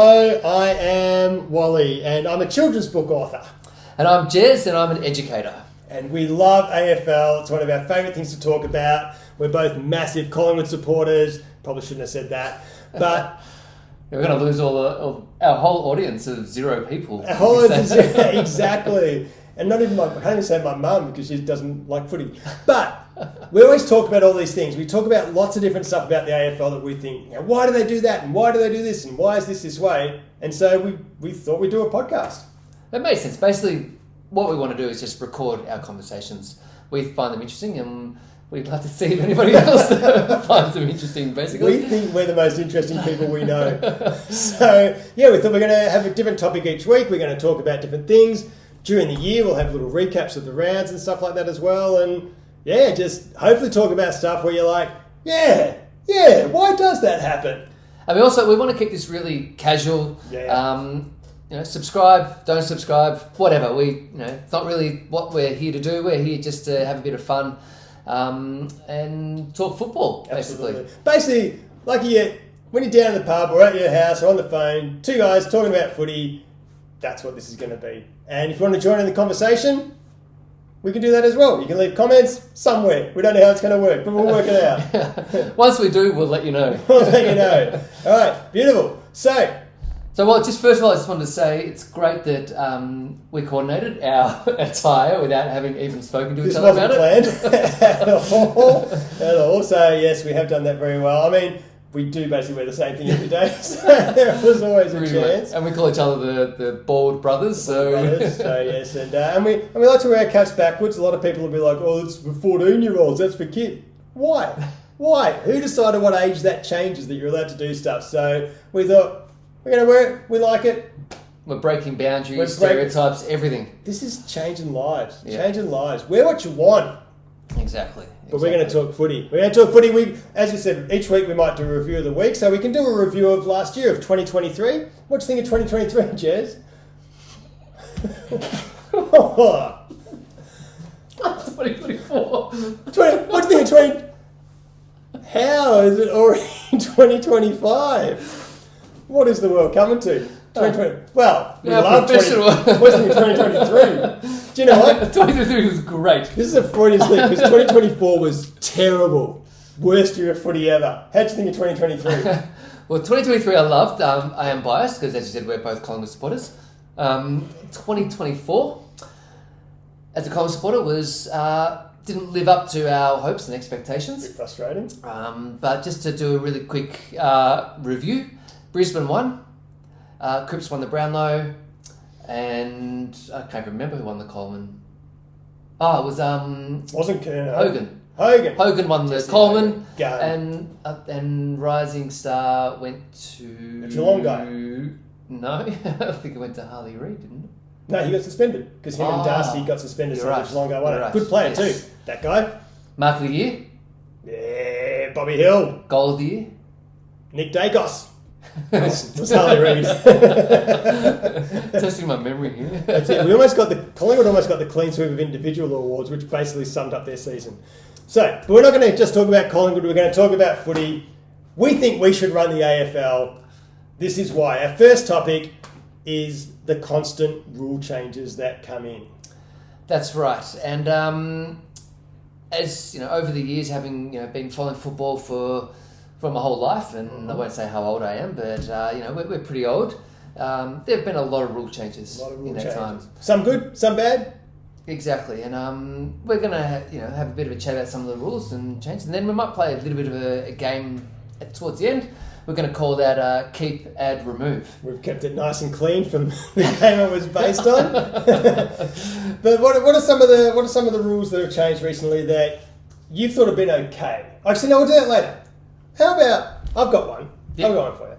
Hello, I am Wally, and I'm a children's book author. And I'm Jez, and I'm an educator. And we love AFL. It's one of our favourite things to talk about. We're both massive Collingwood supporters. Probably shouldn't have said that, but... We're going to lose our whole audience of 0 people. Our whole audience is exactly. And not even I can't even say my mum because she doesn't like footy. But we always talk about all these things. We talk about lots of different stuff about the AFL that we think, why do they do that? And why do they do this? And why is this way? And so we thought we'd do a podcast. It makes sense. Basically, what we want to do is just record our conversations. We find them interesting, and we'd love to see if anybody else finds them interesting, basically. We think we're the most interesting people we know. So, we thought we're going to have a different topic each week. We're going to talk about different things. During the year, we'll have little recaps of the rounds and stuff like that as well. And, just hopefully talk about stuff where you're like, why does that happen? And we want to keep this really casual. Subscribe, don't subscribe, whatever. It's not really what we're here to do. We're here just to have a bit of fun and talk football, basically. Basically, like when you're down at the pub or at your house or on the phone, 2 guys talking about footy, that's what this is going to be. And if you want to join in the conversation, we can do that as well. You can leave comments somewhere. We don't know how it's going to work, but we'll work it out. Once we do, we'll let you know. We'll let you know. All right, beautiful. So, just first of all, I just wanted to say it's great that we coordinated our attire without having even spoken to each other about it. This wasn't planned at all. So, yes, we have done that very well. I mean, we do basically wear the same thing every day, so there was always a chance. And we call each other the bald brothers. Yes, and we like to wear our caps backwards. A lot of people will be like, "Oh, it's for 14-year-olds. That's for kids." Why? Who decided what age that changes that you're allowed to do stuff? So we thought we're going to wear it. We like it. We're breaking boundaries, stereotypes, everything. This is changing lives. Changing lives. Wear what you want. Exactly. But we're going to talk footy. We're going to talk footy. As you said, each week we might do a review of the week. So we can do a review of last year, of 2023. What do you think of 2023, Jez? 2024. What do you think of 20... How is it already 2025? What is the world coming to? 2020. Well, we love 2023. Do you know what? 2023 was great. This is a Freudian slip because 2024 was terrible. Worst year of footy ever. How'd you think of 2023? Well, 2023 I loved. I am biased because, as you said, we're both Collingwood supporters. 2024, as a Collingwood supporter, didn't live up to our hopes and expectations. A bit frustrating. But just to do a really quick review, Brisbane won. Cripps won the Brownlow, and I can't remember who won the Coleman. Oh, it was wasn't Hogan. Hogan won the Coleman, and Rising Star went to Geelong guy. No, I think it went to Harley Reid, didn't it? No, he got suspended because him and Darcy got suspended. So right. the Geelong guy won it. Right. Good player too. That guy. Mark of the year. Yeah, Bobby Hill. Goal of the year. Nick Dacos. It's Harley Reid. Testing my memory here. That's it. Collingwood almost got the clean sweep of individual awards, which basically summed up their season. So, but we're not going to just talk about Collingwood. We're going to talk about footy. We think we should run the AFL. This is why. Our first topic is the constant rule changes that come in. That's right. And as you know, over the years, having been following football for my whole life, and I won't say how old I am, but we're pretty old. There have been a lot of rule changes in that time. Some good, some bad. Exactly, and we're going to have a bit of a chat about some of the rules and changes, and then we might play a little bit of a game towards the end. We're going to call that keep, add, remove. We've kept it nice and clean from the game it was based on. But what are some of the rules that have changed recently that you thought have been okay? Actually, no, we'll do that later. How about, I've got one. Yep. I've got one for you.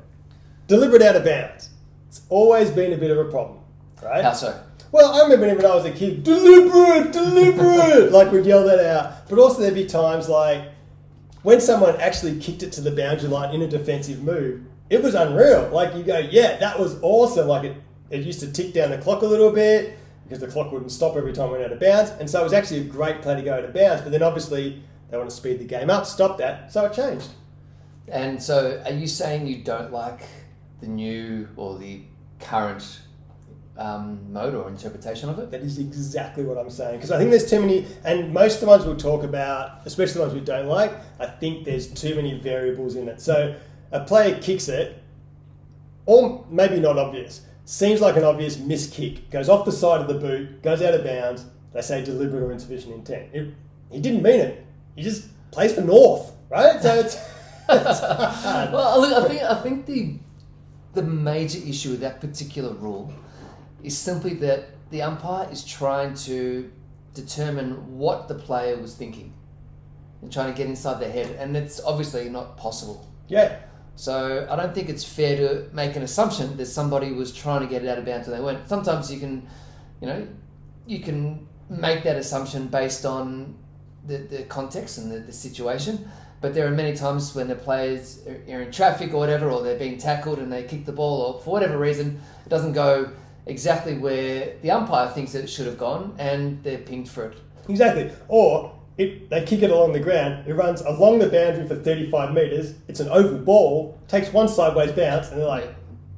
Deliberate out of bounds. It's always been a bit of a problem, right? How so? Well, I remember when I was a kid, deliberate, like we'd yell that out. But also there'd be times like when someone actually kicked it to the boundary line in a defensive move, it was unreal. Like you go, yeah, that was awesome. Like it used to tick down the clock a little bit because the clock wouldn't stop every time we went out of bounds. And so it was actually a great play to go out of bounds. But then obviously they want to speed the game up, stop that. So it changed. And so are you saying you don't like new or the current mode or interpretation of it? That is exactly what I'm saying. Because I think there's too many, and most of the ones we'll talk about, especially the ones we don't like, I think there's too many variables in it. So a player kicks it, or maybe not obvious, seems like an obvious miss kick, goes off the side of the boot, goes out of bounds, they say deliberate or insufficient intent. He didn't mean it. He just plays for North, right? So it's hard. Well, look, I think the major issue with that particular rule is simply that the umpire is trying to determine what the player was thinking and trying to get inside their head, and it's obviously not possible. Yeah. So I don't think it's fair to make an assumption that somebody was trying to get it out of bounds and they weren't. Sometimes you can make that assumption based on the context and the situation, but there are many times when the players are in traffic or whatever, or they're being tackled and they kick the ball, or for whatever reason it doesn't go exactly where the umpire thinks it should have gone, and they're pinged for it. Exactly. Or they kick it along the ground, it runs along the boundary for 35 metres, it's an oval ball, takes one sideways bounce, and they're like,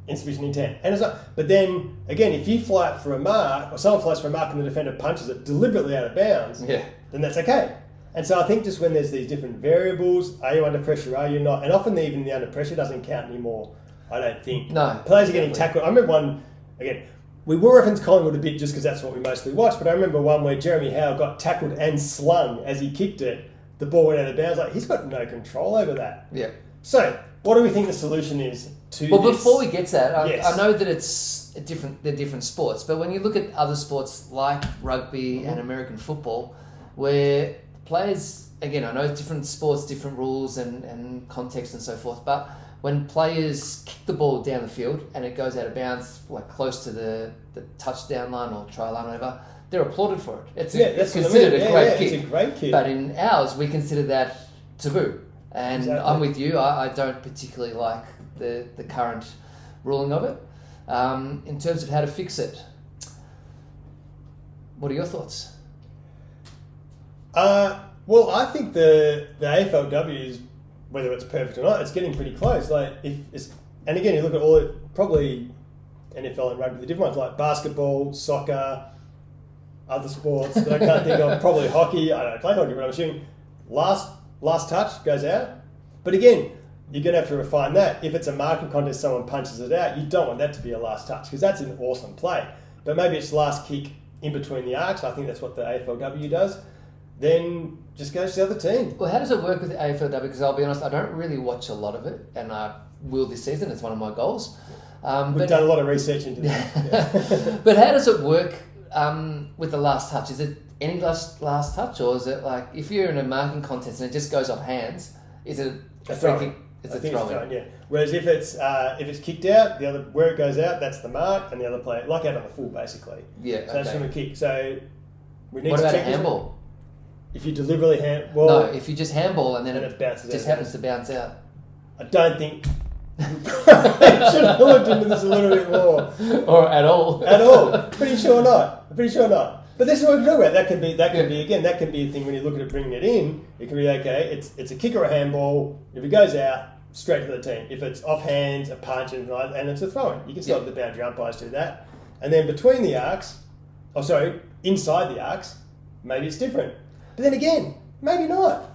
insufficient intent. And it's not, but then, again, if you fly it for a mark, or someone flies for a mark and the defender punches it deliberately out of bounds, then that's okay. And so I think just when there's these different variables, are you under pressure, are you not? And often even the under pressure doesn't count anymore, I don't think. No. Players are getting tackled. I remember one, again, we will reference Collingwood a bit just because that's what we mostly watch, but I remember one where Jeremy Howe got tackled and slung as he kicked it. The ball went out of bounds. Like, he's got no control over that. Yeah. So, what do we think the solution is to Well, this? before we get to that, Yes. I know that they're different sports, but when you look at other sports like rugby and American football, where players, again, I know different sports, different rules and context and so forth, but when players kick the ball down the field and it goes out of bounds, like close to the touchdown line or try line or whatever, they're applauded for it. It's considered a great kick. It's a great kick. But in ours, we consider that taboo. And Exactly. I'm with you. I don't particularly like the current ruling of it. In terms of how to fix it, what are your thoughts? Well, I think the AFLW is, whether it's perfect or not, it's getting pretty close. Like, and again, you look at all it, probably NFL and rugby, the different ones like basketball, soccer, other sports that I can't think of, probably hockey. I don't play hockey, but I'm assuming last touch goes out. But again, you're going to have to refine that. If it's a marking contest, someone punches it out, you don't want that to be a last touch because that's an awesome play. But maybe it's last kick in between the arcs. I think that's what the AFLW does. Then just goes to the other team. Well, how does it work with the AFLW? Because I'll be honest, I don't really watch a lot of it, and I will this season. It's one of my goals. We've done a lot of research into that. Yeah. But how does it work with the last touch? Is it any last touch, or is it like if you're in a marking contest and it just goes off hands, is it a free kick? It's a throw-in. Yeah. Whereas if it's kicked out, the other where it goes out, that's the mark, and the other player, like out on the full, basically. Yeah. So that's from a kick. So we need what to about a check this one. handball? If you deliberately No, if you just handball and then it bounces just out. happens to bounce out. I don't think. I should have looked into this a little bit more. Or at all. At all. Pretty sure not. But this is what we're talking about. That can be a thing when you look at it, bringing it in. It can be okay. It's a kick or a handball. If it goes out, straight to the team. If it's off hands, a punch, and it's a throw-in, you can still have the boundary umpires do that. And then between the arcs, inside the arcs, maybe it's different. But then again, maybe not.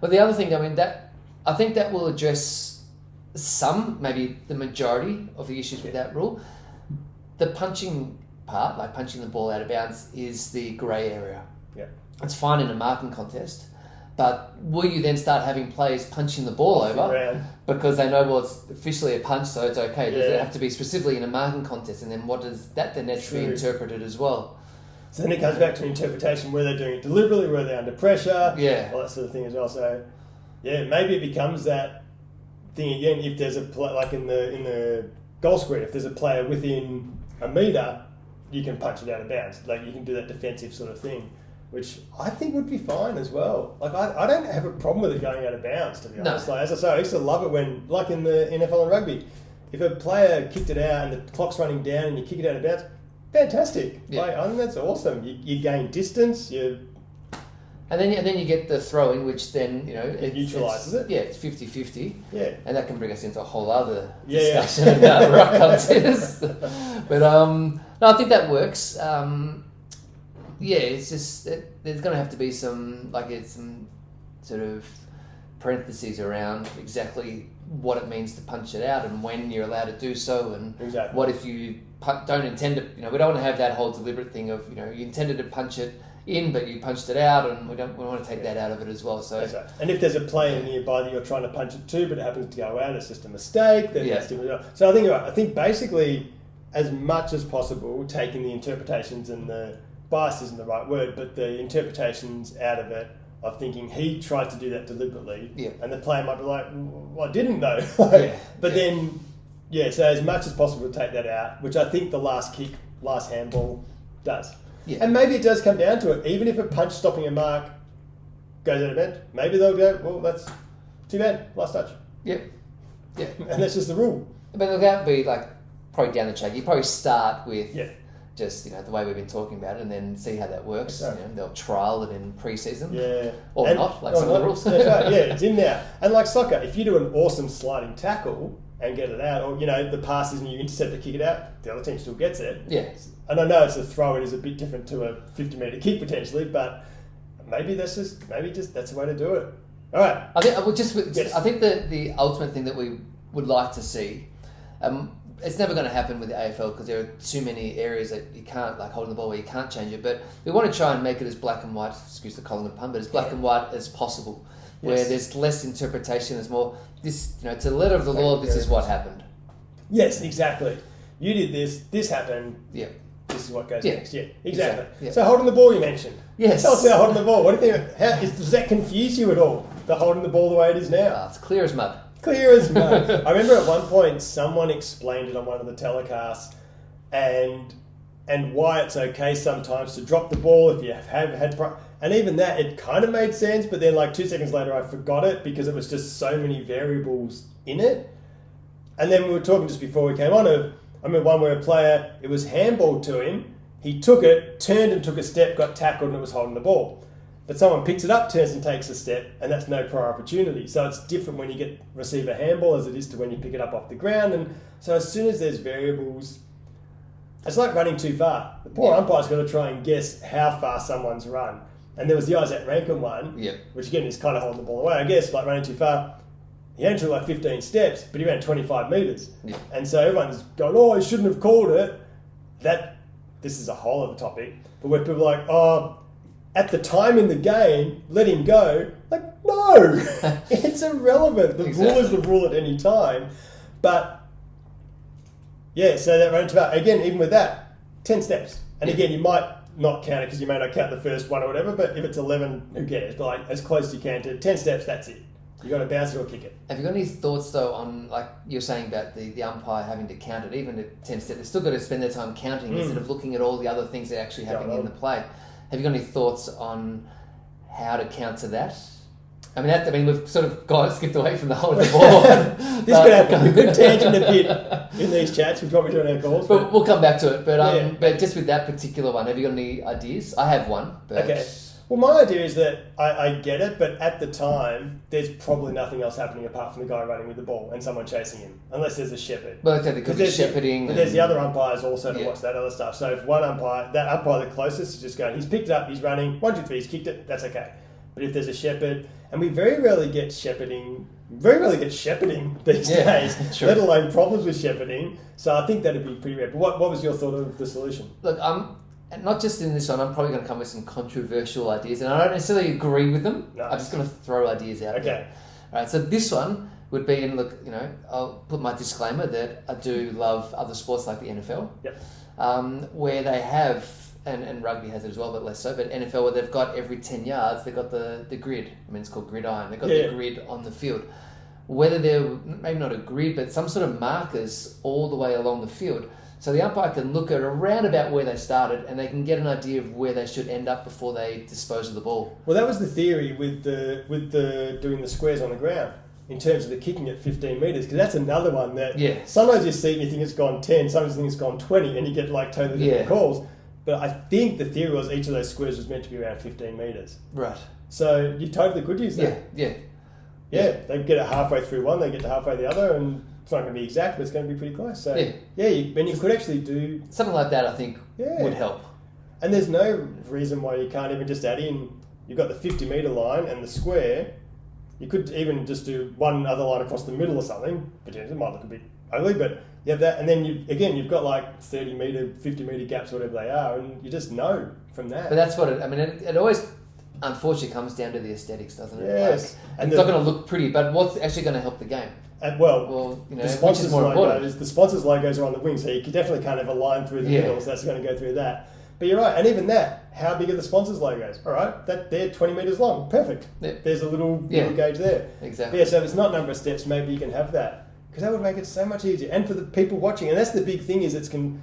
Well, the other thing, I think that will address some, maybe the majority of the issues with that rule. The punching part, like punching the ball out of bounds, is the grey area. Yeah. It's fine in a marking contest, but will you then start having players punching the ball over because they know, well, it's officially a punch, so it's okay? Does it have to be specifically in a marking contest? And then what does that then have to be interpreted as well? So then it comes back to interpretation, where they're doing it deliberately, where they're under pressure, all that sort of thing as well. So, maybe it becomes that thing again. If there's like in the goal square, if there's a player within a metre, you can punch it out of bounds. Like, you can do that defensive sort of thing, which I think would be fine as well. Like, I don't have a problem with it going out of bounds, to be honest. Like, as I say, I used to love it when, like in the NFL and rugby, if a player kicked it out and the clock's running down and you kick it out of bounds, fantastic. Yeah. Like, I think that's awesome. You gain distance. And then you get the throw-in, which then, It neutralises it. Yeah, it's 50-50. Yeah. And that can bring us into a whole other discussion about ruck contest. But, no, I think that works. It's just, there's going to have to be some sort of parentheses around exactly what it means to punch it out and when you're allowed to do so, and what if you don't intend to, we don't want to have that whole deliberate thing of, you intended to punch it in, but you punched it out, and we want to take that out of it as well. So, that's right. And if there's a player nearby that you're trying to punch it to, but it happens to go out, it's just a mistake. Then that's different. So I think you're right. I think basically, as much as possible, taking the interpretations and the bias isn't the right word, but the interpretations out of it of thinking he tried to do that deliberately, and the player might be like, well, I didn't know. But then, so as much as possible to take that out, which I think the last kick, last handball does. Yeah. And maybe it does come down to it. Even if a punch stopping a mark goes out of bend, maybe they'll go, well, that's too bad, last touch. Yeah. And that's just the rule. But it'll be probably down the track. You probably start with just the way we've been talking about it, and then see how that works. Right. They'll trial it in pre-season, or not, some of the rules. That's right. Yeah, it's in there. And like soccer, if you do an awesome sliding tackle and get it out, or the pass is and you intercept to kick it out, the other team still gets it. Yeah. And I know it's a throw-in is a bit different to a 50-metre kick potentially, but maybe that's just that's the way to do it. All right. I think the ultimate thing that we would like to see. It's never going to happen with the AFL because there are too many areas that you can't, like holding the ball where you can't change it. But we want to try and make it as black and white, excuse the Collingwood pun, but as black and white as possible, where there's less interpretation, there's more, to the letter of the law, this is what happened. Yes, exactly. You did this happened. Yeah. This is what goes next. Yeah, exactly. Yeah. So holding the ball you mentioned. Yes. Tell us about holding the ball. What do you think? Does that confuse you at all, the holding the ball the way it is now? It's clear as mud. Clear as mud. I remember at one point someone explained it on one of the telecasts and why it's okay sometimes to drop the ball if you have had... And even that, it kind of made sense, but then 2 seconds later I forgot it because it was just so many variables in it. And then we were talking just before we came on of, I remember one where a player, it was handballed to him, he took it, turned and took a step, got tackled and it was holding the ball. But someone picks it up, turns and takes a step, and that's no prior opportunity. So it's different when you receive a handball as it is to when you pick it up off the ground. And so as soon as there's variables, it's like running too far. The poor umpire's got to try and guess how far someone's run. And there was the Isaac Rankin one, which again is kind of holding the ball away, I guess, like running too far. He only took 15 steps, but he ran 25 metres. Yeah. And so everyone's going, oh, he shouldn't have called it. This is a whole other topic. But where people are like, oh, at the time in the game, let him go. No, it's irrelevant. The rule is the rule at any time. But, so that running too far. Again, even with that, 10 steps. And again, you might not count it because you may not count the first one or whatever, but if it's 11, who cares? But as close as you can to 10 steps, that's it. You got to bounce it or kick it. Have you got any thoughts though on, you're saying about the umpire having to count it, even at 10 steps? They've still got to spend their time counting instead of looking at all the other things that are actually happening in the play. Have you got any thoughts on how to counter that? We've sort of skipped away from the whole of the ball. This could happen. A good tangent a bit in these chats. We've probably done our calls. But we'll come back to it. But just with that particular one, have you got any ideas? I have one. Okay. Well, my idea is that I get it, but at the time, there's probably nothing else happening apart from the guy running with the ball and someone chasing him, unless there's a shepherd. Well, exactly, because there's shepherding. But there's the other umpires also to watch that other stuff. So if one umpire, that umpire the closest is just going, he's picked it up, he's running, 1, 2, 3, he's kicked it, that's okay. But if there's a shepherd, and we very rarely get shepherding these days, let alone problems with shepherding. So I think that'd be pretty rare. But what was your thought of the solution? Look, not just in this one, I'm probably going to come with some controversial ideas, and I don't necessarily agree with them. No. I'm just going to throw ideas out there. All right, so this one would be, and look, I'll put my disclaimer that I do love other sports like the NFL, where they have, and rugby has it as well, but less so, but NFL where they've got every 10 yards, they've got the grid. It's called gridiron. They've got the grid on the field. Whether they're, maybe not a grid, but some sort of markers all the way along the field. So the umpire can look at around about where they started and they can get an idea of where they should end up before they dispose of the ball. Well, that was the theory with the doing the squares on the ground in terms of the kicking at 15 metres, because that's another one that sometimes you see and you think it's gone 10, sometimes you think it's gone 20 and you get totally different calls. But I think the theory was each of those squares was meant to be around 15 metres. Right. So you totally could use that. Yeah, they get it halfway through one, they get to halfway the other, and it's not going to be exact, but it's going to be pretty close. So you could actually do something like that. I think would help. And there's no reason why you can't even just add in. You've got the 50-metre line and the square. You could even just do one other line across the middle or something. Potentially, it might look a bit ugly, but you have that, and then you've got like 30-metre, 50-metre gaps, whatever they are, and you just know from that. But that's what it always, unfortunately, comes down to the aesthetics, doesn't it? Yes. And it's not going to look pretty, but what's actually going to help the game? And the sponsors' logos are on the wing, so you definitely can't have a line through the middle, so that's going to go through that. But you're right, and even that, how big are the sponsors' logos? All right, they're 20 metres long, perfect. Yep. There's a little gauge there. Exactly. But so if it's not number of steps, maybe you can have that. Because that would make it so much easier. And for the people watching, and that's the big thing, is we're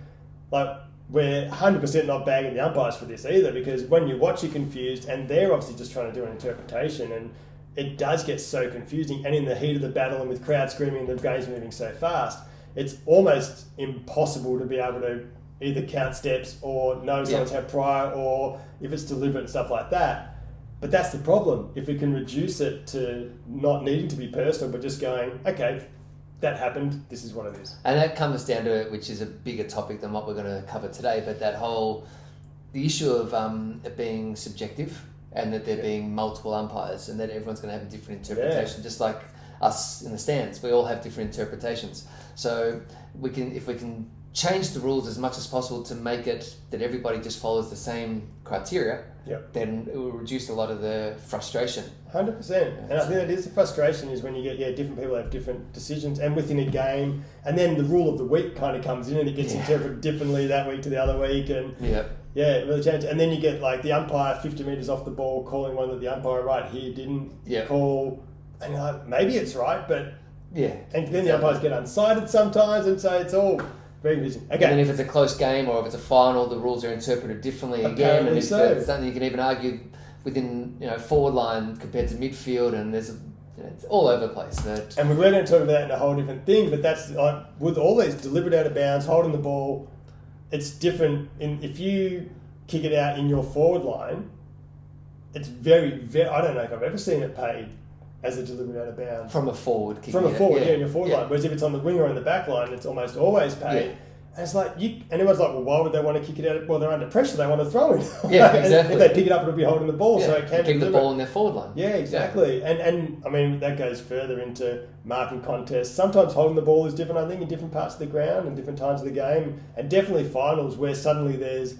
100% not bagging the umpires for this either, because when you watch, you're confused, and they're obviously just trying to do an interpretation, and it does get so confusing. And in the heat of the battle and with crowd screaming and the game's moving so fast, it's almost impossible to be able to either count steps or know someone's had prior, or if it's deliberate and stuff like that. But that's the problem. If we can reduce it to not needing to be personal, but just going, okay, that happened, this is what it is. And that comes down to, which is a bigger topic than what we're going to cover today, but the issue of it being subjective, and that there being multiple umpires, and that everyone's going to have a different interpretation, just like us in the stands. We all have different interpretations. So if we can change the rules as much as possible to make it that everybody just follows the same criteria, then it will reduce a lot of the frustration. 100%. And I think that is the frustration, is when you get different people have different decisions, and within a game, and then the rule of the week kind of comes in, and it gets interpreted differently that week to the other week, and it really changes. And then you get like the umpire 50 metres off the ball calling one that the umpire right here didn't call, and you're like, maybe it's right, but and then the umpires get unsighted sometimes, and so it's all very busy. Okay. And then if it's a close game, or if it's a final, the rules are interpreted differently again, and if it's something you can even argue within forward line compared to midfield, and there's it's all over the place. And we're going to talk about that in a whole different thing, but that's with all these deliberate out of bounds, holding the ball, it's different. If you kick it out in your forward line, it's very, very, I don't know if I've ever seen it paid as a deliberate out of bounds. From a forward kick. From a forward, in your forward line. Whereas if it's on the wing or in the back line, it's almost always paid. Yeah. And it's like, and everyone's like, well, why would they want to kick it out? Well, they're under pressure, they want to throw it. Yeah, exactly. If they pick it up, it'll be holding the ball, so it can keep the ball in their forward line. Yeah, exactly. Yeah. And I mean, that goes further into marking contests. Sometimes holding the ball is different, I think, in different parts of the ground and different times of the game. And definitely finals where suddenly there's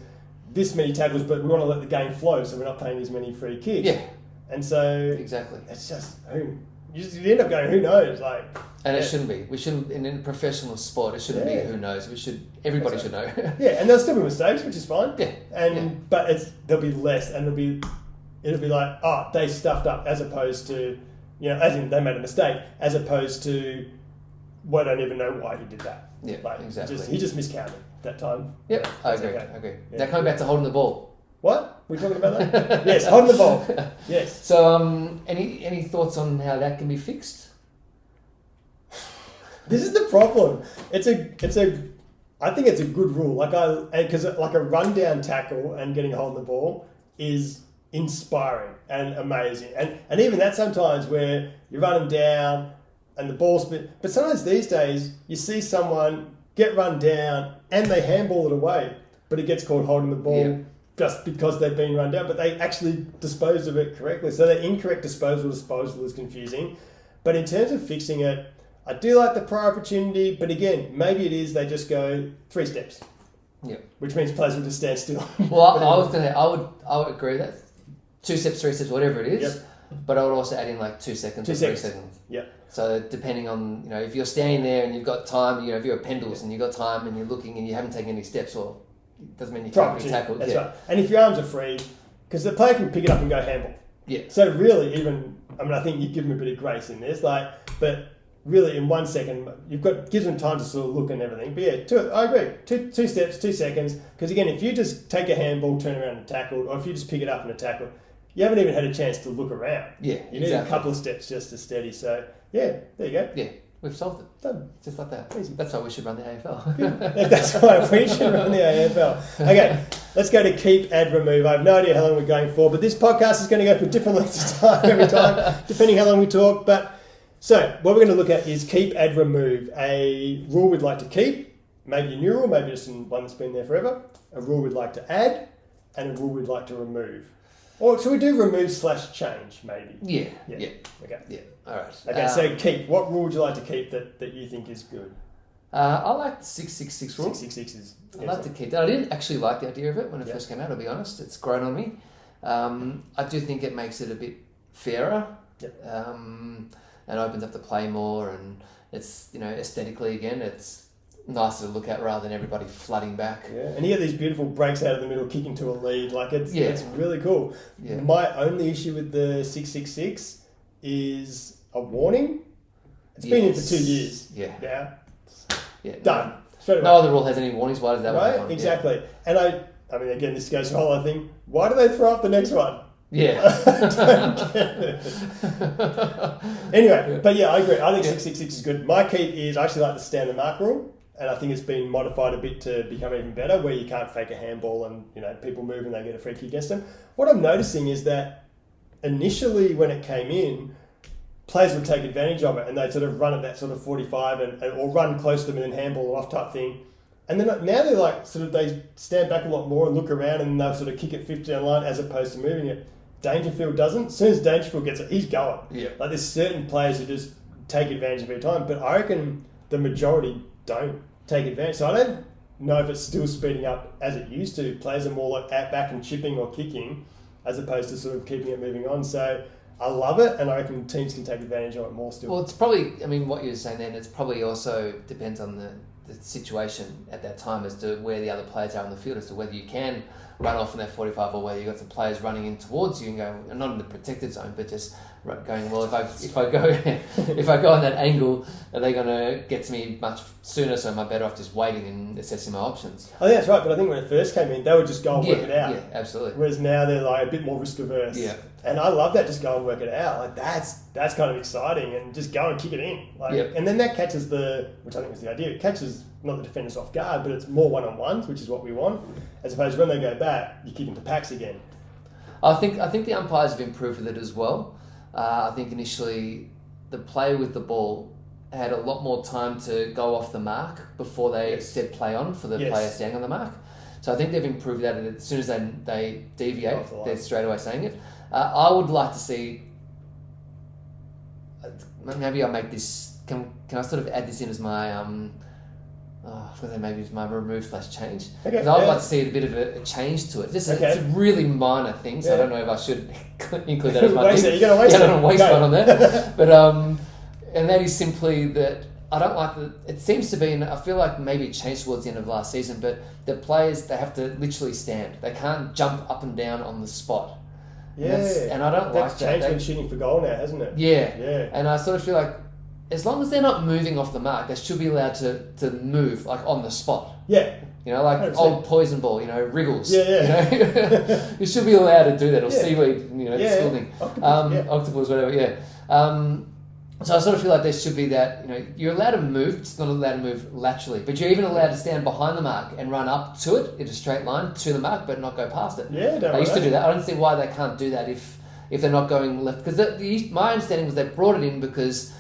this many tackles, but we want to let the game flow, so we're not playing as many free kicks. Yeah. And so... Exactly. It's just... You end up going, who knows? And it shouldn't be. We shouldn't, in a professional sport, it shouldn't be who knows. Everybody should know. And there'll still be mistakes, which is fine. Yeah. But there'll be less, and it'll be like, oh, they stuffed up, as opposed to, as in they made a mistake, as opposed to, well, I don't even know why he did that. Yeah, exactly. He just miscounted that time. Yep, I agree. Okay. Yeah. Now coming back to holding the ball. What? We're talking about that? Yes, holding the ball. Yes. So, any thoughts on how that can be fixed? This is the problem. I think it's a good rule. Because a rundown tackle and getting a hold of the ball is inspiring and amazing. And even that sometimes where you run them down and the ball's but sometimes these days you see someone get run down and they handball it away, but it gets called holding the ball. Yeah. Just because they've been run down, but they actually disposed of it correctly. So the incorrect disposal is confusing. But in terms of fixing it, I do like the prior opportunity, but again, maybe it is they just go 3 steps. Yeah. Which means players will just stand still. Well, I would agree with that. 2 steps, 3 steps, whatever it is. Yep. But I would also add in 2 seconds or 3 seconds. Yeah. So depending on, if you're standing there and you've got time, if you're a Pendles and you've got time and you're looking and you haven't taken any steps, or doesn't mean you can't be tackled. That's right. And if your arms are free, because the player can pick it up and go handball. Yeah. So really, I think you give them a bit of grace in this, but really in 1 second, gives them time to sort of look and everything. But yeah, I agree. Two steps, 2 seconds. Because again, if you just take a handball, turn around and tackle, or if you just pick it up and a tackle, you haven't even had a chance to look around. Yeah, You need a couple of steps just to steady. So yeah, there you go. Yeah. We've solved it. Done. Just like that. Easy. That's why we should run the AFL. That's why we should run the AFL. Okay, let's go to keep, add, remove. I have no idea how long we're going for, but this podcast is going to go for different lengths of time every time, depending how long we talk. But so what we're going to look at is keep, add, remove. A rule we'd like to keep, maybe a new rule, maybe just one that's been there forever. A rule we'd like to add, and a rule we'd like to remove. Or should we do remove/change, maybe? Yeah. Okay. Yeah. All right. Okay, so keep. What rule would you like to keep that you think is good? I like the 666 rule. 666 is... I like to keep that. I didn't actually like the idea of it when it first came out, I'll be honest. It's grown on me. I do think it makes it a bit fairer. Yep. And opens up the play more, and it's, aesthetically again, it's nicer to look at rather than everybody flooding back. Yeah, and you get these beautiful breaks out of the middle, kicking to a lead. Like it's really cool. Yeah. My only issue with the 666 is a warning. It's been in for 2 years. Yeah. Done. Straight away. No other rule has any warnings. Why does that one have one? Exactly. Yeah. And I mean, again, this goes to the whole other thing. Why do they throw up the next one? Yeah. Don't get it. Anyway, but yeah, I agree. I think 666 is good. My keep is I actually like the stand the mark rule. And I think it's been modified a bit to become even better, where you can't fake a handball and people move and they get a free kick against them. What I'm noticing is that initially when it came in, players would take advantage of it and they'd sort of run at that sort of 45 or run close to them and then handball off type thing. And then now they're like they stand back a lot more and look around and they'll sort of kick it 50 down line as opposed to moving it. Dangerfield doesn't. As soon as Dangerfield gets it, he's going. Yeah. Like there's certain players who just take advantage of every time, but I reckon the majority don't take advantage. So I don't know if it's still speeding up as it used to. Players are more like at back and chipping or kicking as opposed to sort of keeping it moving on. So I love it, and I reckon teams can take advantage of it more still. Well, it's probably, what you were saying then, it's probably also depends on the situation at that time as to where the other players are on the field, as to whether you can run off in that 45 or whether you've got some players running in towards you and going, not in the protected zone, but just going, well, if I go on that angle, are they going to get to me much sooner? So am I better off just waiting and assessing my options? I think that's right, but I think when it first came in, they would just go and work it out. Yeah, absolutely. Whereas now they're like a bit more risk averse. Yeah. And I love that, just go and work it out. Like that's kind of exciting, and just go and kick it in. And then that catches which I think was the idea, it catches not the defenders off guard, but it's more one-on-ones, which is what we want, as opposed to when they go back, you kick into packs again. I think the umpires have improved with it as well. I think initially the player with the ball had a lot more time to go off the mark before they said play on for the player standing on the mark. So I think they've improved that, and as soon as they deviate, they're straight away saying it. I would like to see, maybe I'll make this, can I sort of add this in as my, maybe it's my remove/change. Because I would like to see a bit of a change to it. It's a really minor thing, so I don't know if I should include that as my thing. You're going to waste it. I don't want to waste one on that. But, and that is simply that I don't like it seems to be, and I feel like maybe it changed towards the end of last season, but the players, they have to literally stand. They can't jump up and down on the spot. Yeah. And I don't like that. That's changed when shooting for goal now, hasn't it? Yeah. Yeah. And I sort of feel like as long as they're not moving off the mark, they should be allowed to move like on the spot. Yeah. Like 100%. Old poison ball, Wriggles. Yeah. You should be allowed to do that, or seaweed, this sort of thing. Octopus, whatever, so I sort of feel like there should be that, you're allowed to move, just not allowed to move laterally, but you're even allowed to stand behind the mark and run up to it in a straight line to the mark, but not go past it. Yeah, They used to do that. I don't see why they can't do that if they're not going left. Because my understanding was they brought it in because,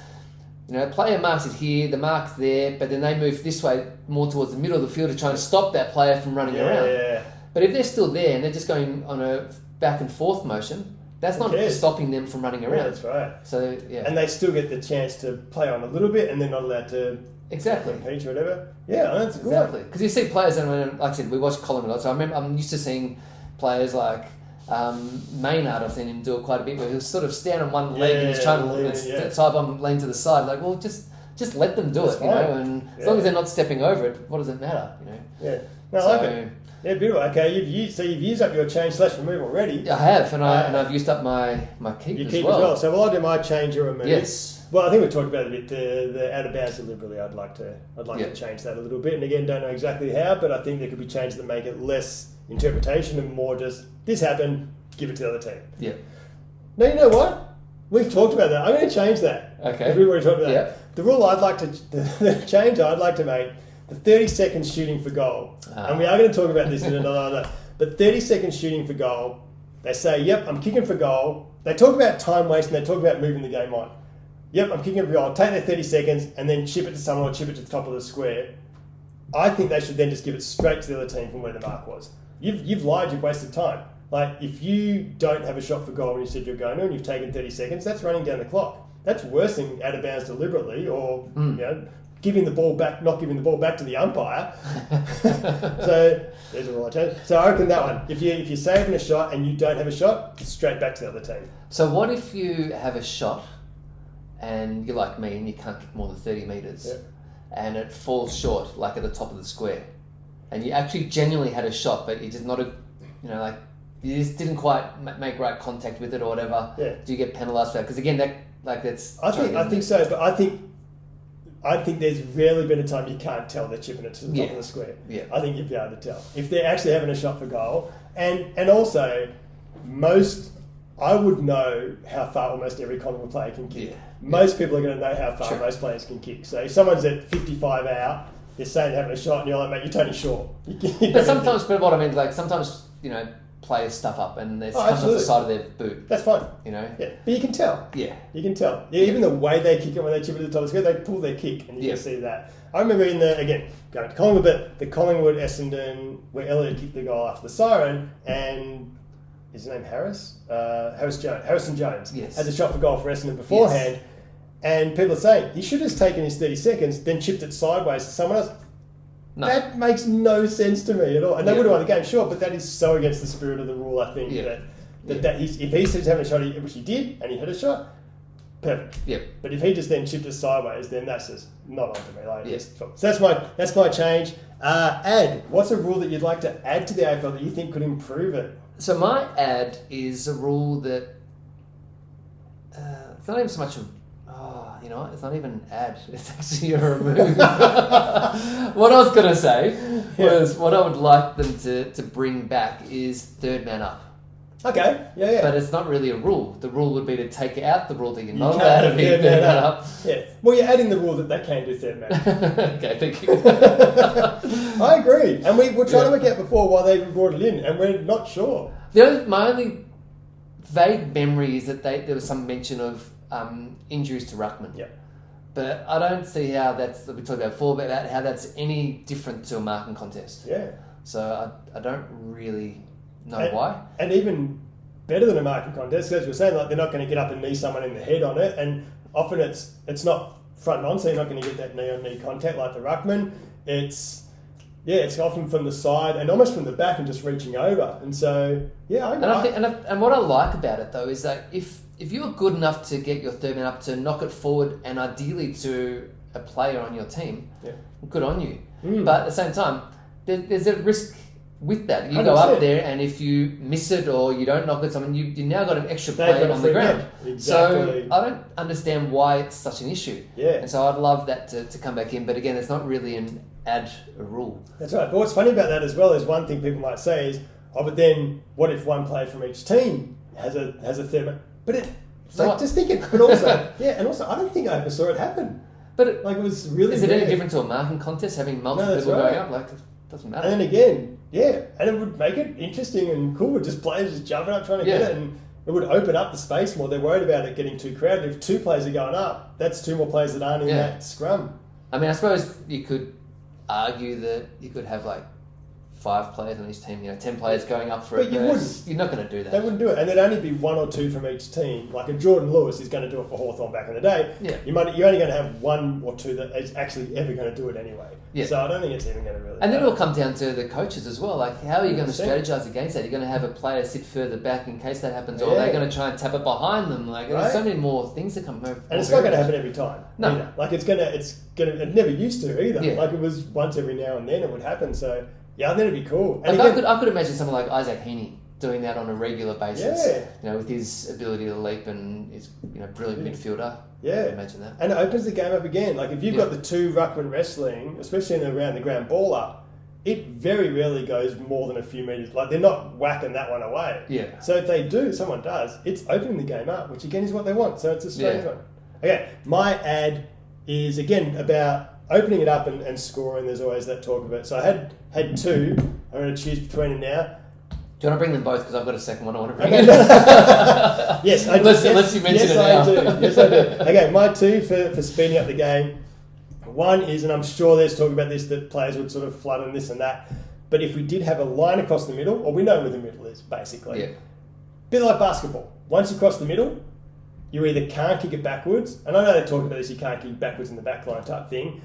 player marks it here, the mark's there, but then they move this way more towards the middle of the field to try and stop that player from running around. Yeah. But if they're still there and they're just going on a back and forth motion, that's not stopping them from running around. Yeah, that's right. So, And they still get the chance to play on a little bit, and they're not allowed to compete or whatever. Yeah, that's good. Exactly. Because you see players, and like I said, we watch Colin a lot, so I'm used to seeing players like Maynard. I've seen him do it quite a bit, where he'll sort of stand on one leg and he's trying to type on lean to the side. Like, well, just let them do it, and as long as they're not stepping over it, what does it matter, Yeah. No, I like it. Yeah, beautiful. Okay, you've used up your change/remove already. I have, and I've used up my keep as as well. So I'll do my change or remove. Yes. Well, I think we talked about it a bit. The out of bounds deliberately, I'd like to change that a little bit. And again, don't know exactly how, but I think there could be changes that make it less interpretation and more just this happened, give it to the other team. Yeah. Now you know what? We've talked about that. I'm going to change that. Okay. We've already talked about Yeah. that. The rule I'd like to, the change I'd like to make, the 30 seconds shooting for goal. And we are going to talk about this in another, but 30 seconds shooting for goal, they say, yep, I'm kicking for goal. They talk about time waste and they talk about moving the game on. Yep, I'm kicking for goal. Take their 30 seconds and then chip it to someone or chip it to the top of the square. I think they should then just give it straight to the other team from where the mark was. You've lied, you've wasted time. Like, if you don't have a shot for goal when you said you're going to and you've taken 30 seconds, that's running down the clock. That's worse than out of bounds deliberately or, giving the ball back, not giving the ball back to the umpire. So, there's a rule I changed. So I reckon that one. If you're saving a shot and you don't have a shot, straight back to the other team. So what if you have a shot and you're like me and you can't kick more than 30 metres and it falls short, like at the top of the square, and you actually genuinely had a shot, but you just not you just didn't quite make right contact with it or whatever. Yeah. Do you get penalised for that? Because again, that's. I think so, but I think there's rarely been a time you can't tell they're chipping it to the top of the square. Yeah. I think you'd be able to tell if they're actually having a shot for goal, and also I would know how far almost every Collingwood player can kick. Yeah. Most people are going to know how far most players can kick. So if someone's at 55 out, they're saying they're having a shot, and you're like, mate, you're totally short. But sometimes, what I mean, like sometimes, players stuff up and it comes off the side of their boot. That's fine. Yeah. But you can tell. Yeah. You can tell. Yeah, even the way they kick it when they chip it to the top of the square, they pull their kick and you can see that. I remember going to Collingwood, but the Collingwood Essendon, where Elliott kicked the goal after the siren, and is his name Harrison Jones had the shot for goal for Essendon beforehand, and people are saying he should have taken his 30 seconds, then chipped it sideways to someone else. No. That makes no sense to me at all. And they would have won the game, sure, but that is so against the spirit of the rule, I think, that if he says he's having a shot, which he did, and he had a shot, perfect. Yep. But if he just then chipped it sideways, then that's just not on to me. So that's my change. What's a rule that you'd like to add to the AFL that you think could improve it? So my add is a rule that it's not even so much it's not even an add. It's actually a remove. What I was going to say was what I would like them to bring back is third man up. Okay, yeah. But it's not really a rule. The rule would be to take out the rule that you're not allowed to be third man up. Yeah. Well, you're adding the rule that they can do third man. Okay, thank you. I agree. And we were trying to work out before why they even brought it in, and we're not sure. My only vague memory is that there was some mention of injuries to ruckman. Yeah. But I don't see how we talked about before, about how that's any different to a marking contest. Yeah. So I don't really know why. And even better than a marking contest, as we're saying, like they're not going to get up and knee someone in the head on it, and often it's not front on, so you're not going to get that knee on knee contact like the ruckman. It's often from the side and almost from the back and just reaching over. And so and what I like about it though is that if you were good enough to get your third man up to knock it forward and ideally to a player on your team, good on you. But at the same time, there's a risk with that. You 100%. Go up there and if you miss it or you don't knock it, you now got an extra player on the ground. Exactly. So I don't understand why it's such an issue. Yeah. And so I'd love that to come back in. But again, it's not really a rule. That's right. But what's funny about that as well is one thing people might say is, but then what if one player from each team has a third man? But just thinking, but also, and also I don't think I ever saw it happen. But it was really. Is it any different to a marking contest having multiple people going up? It doesn't matter. And then again, and it would make it interesting and cool with just players just jumping up trying to get it, and it would open up the space more. They're worried about it getting too crowded. If two players are going up, that's two more players that aren't in that scrum. I mean, I suppose you could argue that you could have 5 players on each team, 10 players going up for it. But you're not going to do that. They wouldn't do it. And there'd only be 1 or 2 from each team. Like a Jordan Lewis is going to do it for Hawthorn back in the day. Yeah. You're only going to have 1 or 2 that is actually ever going to do it anyway. Yeah. So I don't think it's even going to really. And then it'll come down to the coaches as well. How are you going to strategize against that? You're going to have a player sit further back in case that happens, or are they going to try and tap it behind them? There's so many more things that come over. And it's not going to happen every time. No. Either. It never used to either. Yeah. It was once every now and then it would happen. So. Yeah, I think it'd be cool. And I could imagine someone like Isaac Heaney doing that on a regular basis. Yeah. With his ability to leap and his brilliant midfielder. Yeah. Imagine that. And it opens the game up again. If you've got the 2 ruckman wrestling, especially in around the ground ball up, it very rarely goes more than a few metres. Like, they're not whacking that one away. Yeah. So if they do, someone does, it's opening the game up, which again is what they want. So it's a strange one. Okay, my ad is again about opening it up and scoring. There's always that talk of it. So I had two. I'm going to choose between them now. Do you want to bring them both? Because I've got a second one I want to bring in. Yes, I do. Unless you mention it now. Yes, I do. Okay, my two for speeding up the game. One is, and I'm sure there's talk about this, that players would sort of flood and this and that. But if we did have a line across the middle, or we know where the middle is, basically. Yeah. Bit like basketball. Once you cross the middle, you either can't kick it backwards, and I know they talk about this, you can't kick it backwards in the back line type thing.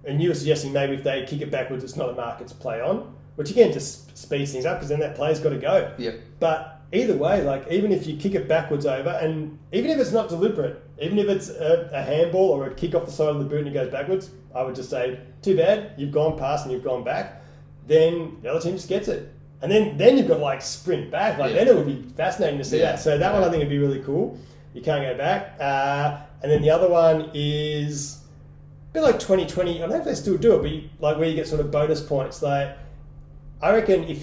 And you were suggesting maybe if they kick it backwards, it's not a market to play on, which again just speeds things up because then that player's got to go. Yep. But either way, like even if you kick it backwards over, and even if it's not deliberate, even if it's a handball or a kick off the side of the boot and it goes backwards, I would just say, too bad, you've gone past and you've gone back. Then the other team just gets it. And then you've got to like sprint back. Like then it would be fascinating to see that. So that one I think would be really cool. You can't go back. And then the other one is a bit like 2020. I don't know if they still do it, but like where you get sort of bonus points. Like I reckon in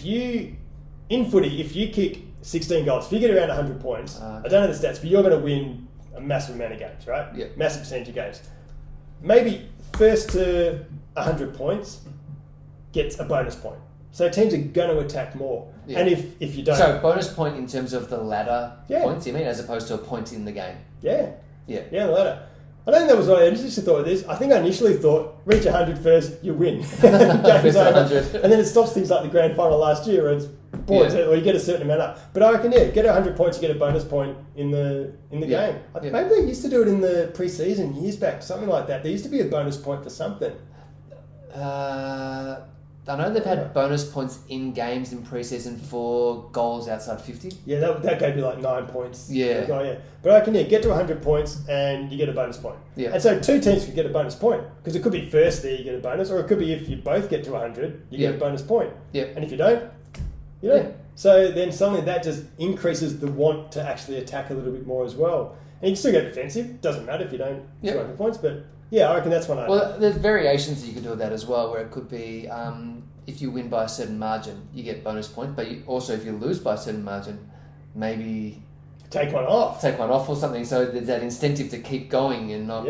footy, if you kick 16 goals, if you get around 100 points, I don't know the stats, but you're going to win a massive amount of games, right? Yeah. Massive percentage of games. Maybe first to 100 points gets a bonus point. So teams are going to attack more. Yeah. And if you don't... So bonus point in terms of the ladder points, you mean, as opposed to a point in the game? Yeah. Yeah. Yeah, the ladder. I don't think that was what I initially thought of this. I think I initially thought, reach 100 first, you win. Game's over. 100. And then it stops things like the grand final last year where it's points, or you get a certain amount up. But I reckon, get 100 points, you get a bonus point in the game. Maybe they used to do it in the pre-season years back, something like that. There used to be a bonus point for something. I know they've had bonus points in games in pre-season for goals outside 50. Yeah, that gave you like 9 points. Yeah. But I reckon, get to 100 points and you get a bonus point. Yeah. And so two teams could get a bonus point because it could be first there you get a bonus, or it could be if you both get to 100, you get a bonus point. Yeah. And if you don't, you don't. Yeah. So then suddenly that just increases the want to actually attack a little bit more as well. And you can still get defensive. Doesn't matter if you don't get 200 points, but... Yeah, I reckon that's one. Well, there's variations that you can do with that as well, where it could be if you win by a certain margin, you get bonus points, but also if you lose by a certain margin, maybe take one off or something. So there's that incentive to keep going and not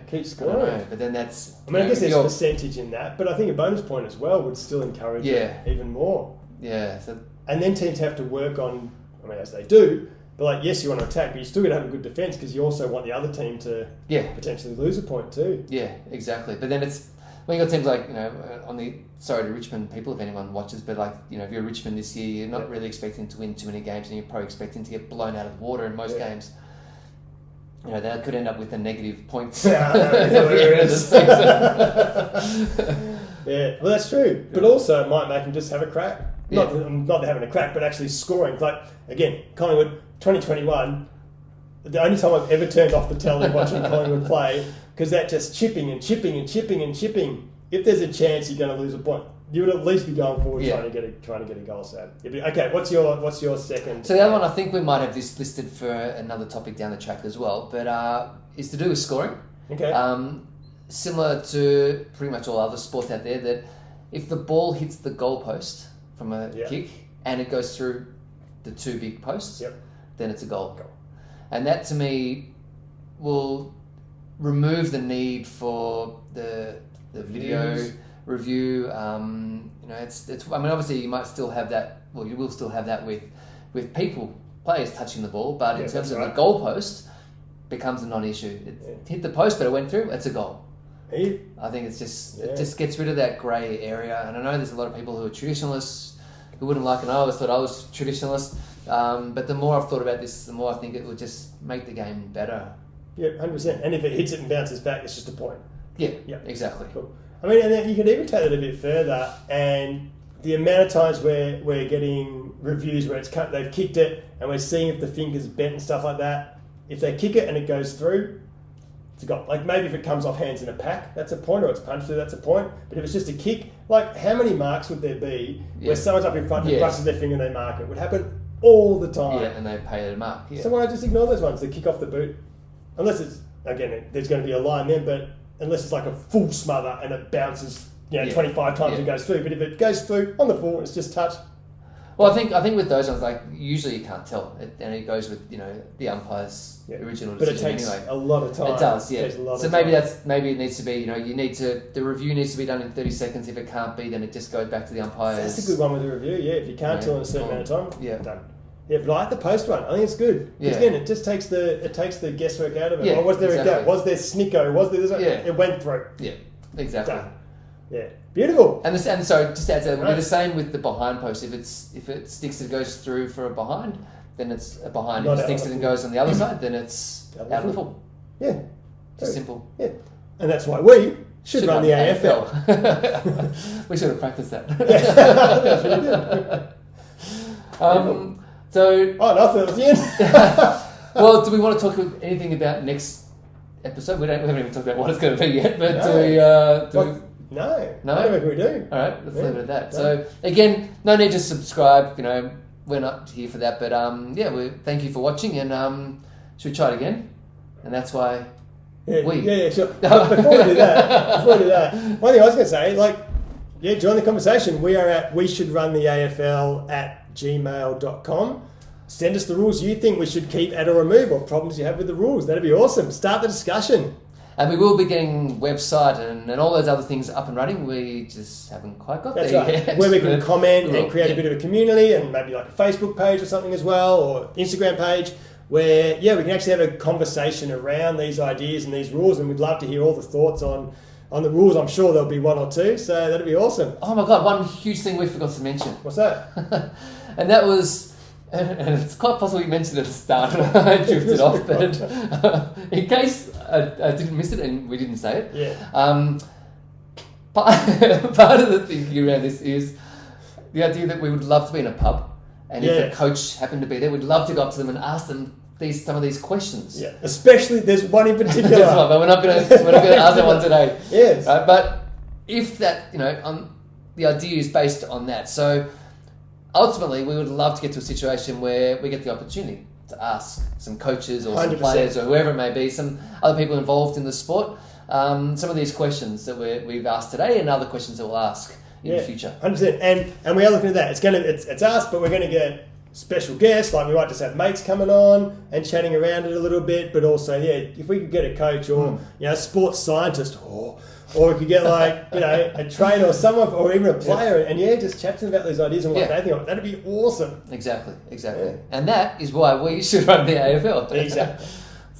keep scoring. But then that's I guess there's a percentage in that, but I think a bonus point as well would still encourage it even more. Yeah. So, and then teams have to work on, as they do. But yes, you want to attack, but you still got to have a good defence because you also want the other team to potentially lose a point too. Yeah, exactly. But then it's when you got teams like on the sorry to Richmond people if anyone watches, but if you're Richmond this year, you're not really expecting to win too many games, and you're probably expecting to get blown out of the water in most games. That could end up with a negative points. Yeah, well that's true. But also it might make them just have a crack. Not having a crack, but actually scoring. Like again, Collingwood. 2021, the only time I've ever turned off the telly watching Collingwood play, because that just chipping and chipping and chipping and chipping. If there's a chance you're going to lose a point, you would at least be going forward trying to get a goal. So okay, what's your second? So the other one, I think we might have this listed for another topic down the track as well, but is to do with scoring. Okay. Similar to pretty much all other sports out there, that if the ball hits the goalpost from a kick and it goes through the two big posts. Then it's a goal. And that to me will remove the need for the video review. It's obviously you might still have that, well you will still have that with players touching the ball, but in terms of the goalpost becomes a non-issue. It hit the post but it went through, it's a goal. I think it just gets rid of that grey area, and I know there's a lot of people who are traditionalists who wouldn't like it. I always thought I was traditionalist. But the more I've thought about this, the more I think it would just make the game better. Yeah, 100%. And if it hits it and bounces back, it's just a point. Yeah, exactly. Cool. And then you can even take it a bit further, and the amount of times where we're getting reviews where they've kicked it, and we're seeing if the finger's bent and stuff like that. If they kick it and it goes through, it's a goal. Like maybe if it comes off hands in a pack, that's a point, or it's punched through, that's a point. But if it's just a kick, like how many marks would there be where someone's up in front and brushes their finger and they mark it? It would happen all the time. Yeah, and they pay it a mark. Yeah. So why not just ignore those ones? They kick off the boot. Unless it's, again, there's going to be a line there, but unless it's like a full smother and it bounces Yeah. 25 times it goes through. But if it goes through on the full, it's just touched. Well, I think with those ones, like usually you can't tell, and it goes with the umpire's original But decision it takes anyway. a lot of time. It does, yeah. It takes a lot So of maybe time. maybe it needs to be the review needs to be done in 30 seconds. If it can't be, then it just goes back to the umpires. That's a good one with the review. Yeah, if you can't tell in a certain amount of time, Yeah. done. Yeah, but I like the post one. I think it's good. Because again, it just takes the guesswork out of it. Yeah, Was there a exactly. gap? Was there snicko? Was there this? Yeah. It went through. Yeah, exactly. Done. Yeah, beautiful. And so just to add to that, it'll be the same with the behind post. If it sticks and goes through for a behind, then it's a behind. Not If it out sticks of the and full. goes on the other side, then it's Out out of of the the full. Yeah, Just simple. yeah, and that's why we should run the AFL. We should have practiced that. That's really good. So, Oh, no, I thought it was the end. well, do we want to talk anything about next episode? We haven't even talked about what it's going to be yet, but No. do we? No, No? I don't reckon we do. All right, let's Yeah. leave it at that. No. So again, no need to subscribe. We're not here for that. But we thank you for watching, and should we try it again? And that's why. Yeah, sure. But before we do that, one thing I was going to say, join the conversation. We are at weshouldruntheafl@gmail.com. Send us the rules you think we should keep, add or remove, or problems you have with the rules. That'd be awesome. Start the discussion. And we will be getting website and all those other things up and running. We just haven't quite got That's there right. yet. Where we can comment we will, and create a bit of a community, and maybe like a Facebook page or something as well, or Instagram page, where we can actually have a conversation around these ideas and these rules. And we'd love to hear all the thoughts on the rules. I'm sure there'll be one or two, so that'd be awesome. Oh my God! One huge thing we forgot to mention, What's that? and that was. And it's quite possible you mentioned it at the start and I drifted off, but in case I didn't miss it and we didn't say it, part of the thinking around this is the idea that we would love to be in a pub, and if a coach happened to be there, we'd love to go up to them and ask them some of these questions. Yeah, especially there's one in particular. That's right, but we're not going to ask that one today. Yes. Right? But if that, the idea is based on that. So ultimately, we would love to get to a situation where we get the opportunity to ask some coaches or some 100%. players or whoever it may be, some other people involved in the sport, some of these questions that we've asked today and other questions that we'll ask in the future. 100%. And we are looking at that. It's us, but we're going to get special guests. Like we might just have mates coming on and chatting around it a little bit, but also, if we could get a coach or a sports scientist or we could get a trainer or someone, or even a player, and just chat to them about these ideas and what they think of it. That'd be awesome. Exactly. Yeah. And that is why we should run the AFL. Exactly.